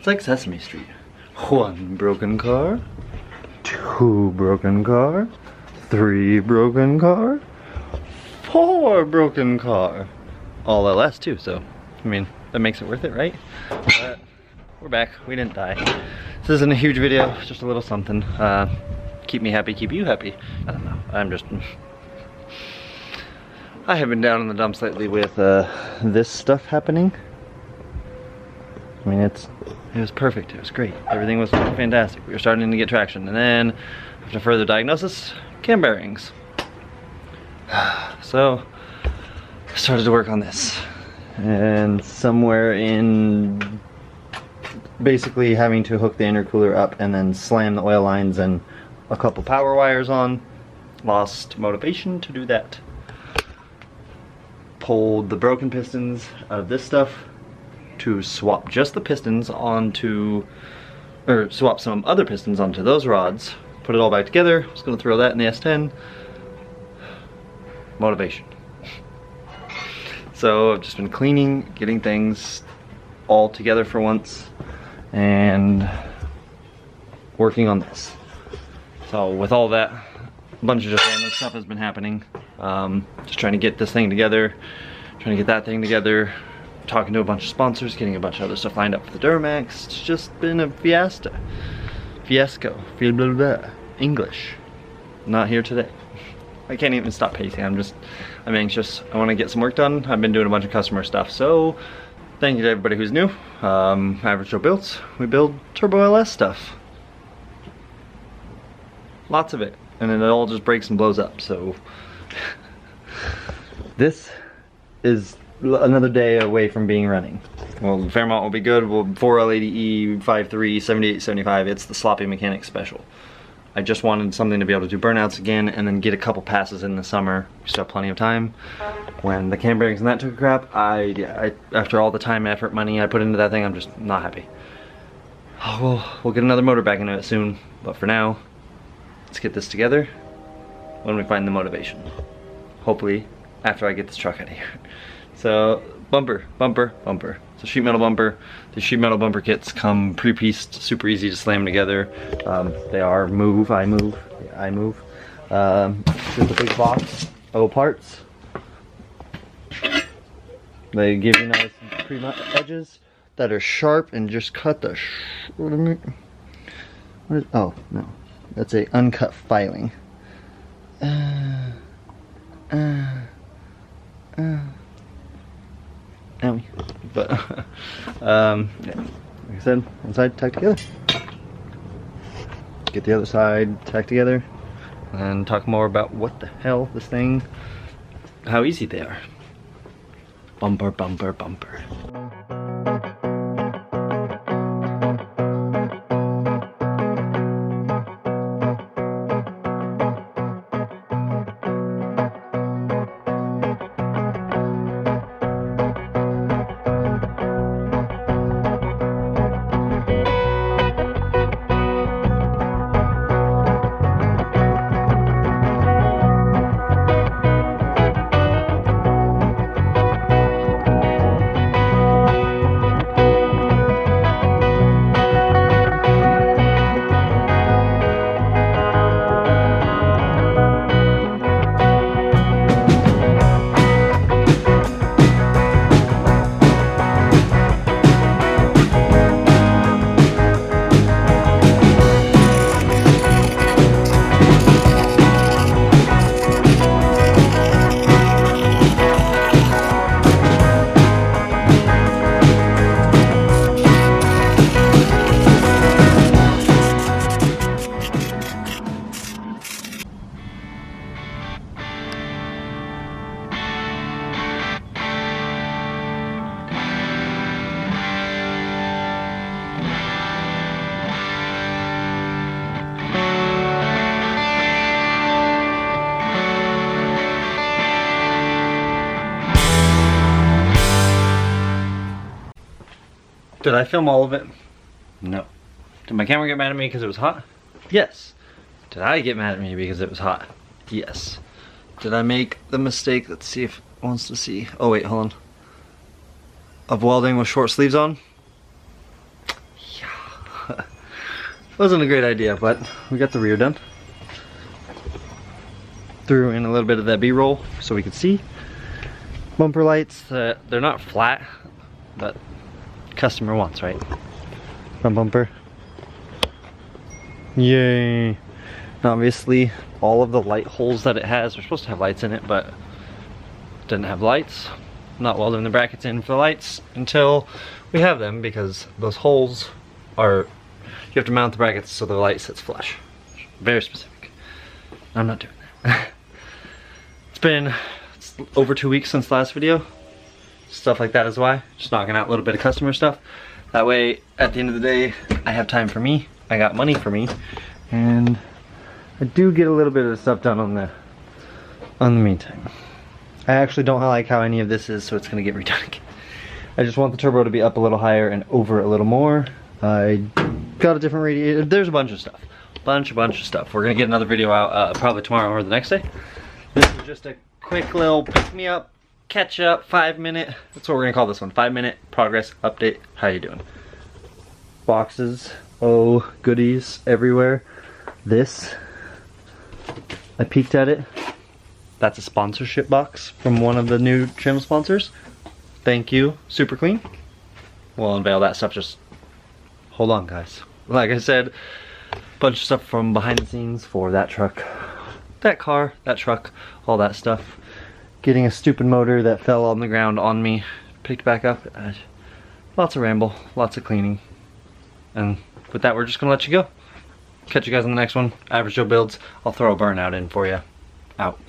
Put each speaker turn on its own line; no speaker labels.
It's like Sesame Street. 1 broken car, 2 broken car, 3 broken car, 4 broken car. All LS too, so I mean that makes it worth it, right? But we're back. We didn't die. This isn't a huge video, just a little something. Keep me happy, keep you happy. I don't know. I have been down in the dumps lately with this stuff happening. I mean, it was perfect. It was great. Everything was fantastic. We were starting to get traction, and then after further diagnosis, cam bearings. So I started to work on this, and somewhere in basically having to hook the intercooler up and then slam the oil lines and a couple power wires on. Lost motivation to do that. Pulled the broken pistons out of this stuff to swap just the pistons onto, or swap some other pistons onto those rods, put it all back together. I was gonna throw that in the S10. Motivation. So I've just been cleaning, getting things all together for once, and working on this. So with all that, a bunch of just random stuff has been happening. Just trying to get this thing together, trying to get that thing together, talking to a bunch of sponsors, getting a bunch of other stuff lined up for the Duramax. It's just been a fiasco. English. Not here today. I can't even stop pacing. I'm anxious. I want to get some work done. I've been doing a bunch of customer stuff. So thank you to everybody who's new. Average Joe Builds. We build Turbo LS stuff. Lots of it. And then it all just breaks and blows up. So this is another day away from being running. Well, Fairmont will be good. Well, 4L80E 53 7875. It's the sloppy mechanic special. I just wanted something to be able to do burnouts again and then get a couple passes in the summer. We still have plenty of time. When the cam bearings and that took a crap, after all the time, effort, money I put into that thing, I'm just not happy. Oh, we'll get another motor back into it soon. But for now, let's get this together when we find the motivation. Hopefully after I get this truck out of here. So bumper. It's a sheet metal bumper. The sheet metal bumper kits come pre-pieced, super easy to slam together. They are I move. Just a big box of parts. They give you nice pre-nut edges that are sharp and just cut the oh no, that's a uncut filing. Owie. But yeah, like I said, one side tacked together. Get the other side tacked together, and talk more about what the hell this thing, how easy they are. Bumper. Did I film all of it? No. Did my camera get mad at me because it was hot? Yes. Did I get mad at me because it was hot? Yes. Did I make the mistake, let's see if it wants to see. Oh wait, hold on. Of welding with short sleeves on? Yeah. Wasn't a great idea, but we got the rear done. Threw in a little bit of that B-roll so we could see. Bumper lights, they're not flat, but customer wants, right? Front bumper. Yay. And obviously, all of the light holes that it has, are supposed to have lights in it, but didn't have lights. Not welding the brackets in for the lights until we have them, because those holes are, you have to mount the brackets so the light sits flush. Very specific. I'm not doing that. It's over 2 weeks since the last video. Stuff like that is why. Just knocking out a little bit of customer stuff. That way, at the end of the day, I have time for me. I got money for me. And I do get a little bit of stuff done on the meantime. I actually don't like how any of this is, so it's gonna get redone again. I just want the turbo to be up a little higher and over a little more. I got a different radiator. There's a bunch of stuff. Bunch of stuff. We're gonna get another video out probably tomorrow or the next day. This is just a quick little pick me up, catch up, 5-minute. That's what we're gonna call this one. 5-minute progress update. How you doing? Boxes, oh, goodies everywhere. This, I peeked at it. That's a sponsorship box from one of the new trim sponsors. Thank you, Super Clean. We'll unveil that stuff, just hold on guys. Like I said, bunch of stuff from behind the scenes for that truck, that car, that truck, all that stuff. Getting a stupid motor that fell on the ground on me, picked back up. Lots of ramble, lots of cleaning. And with that, we're just gonna let you go. Catch you guys on the next one. Average Joe Builds. I'll throw a burnout in for you. Out.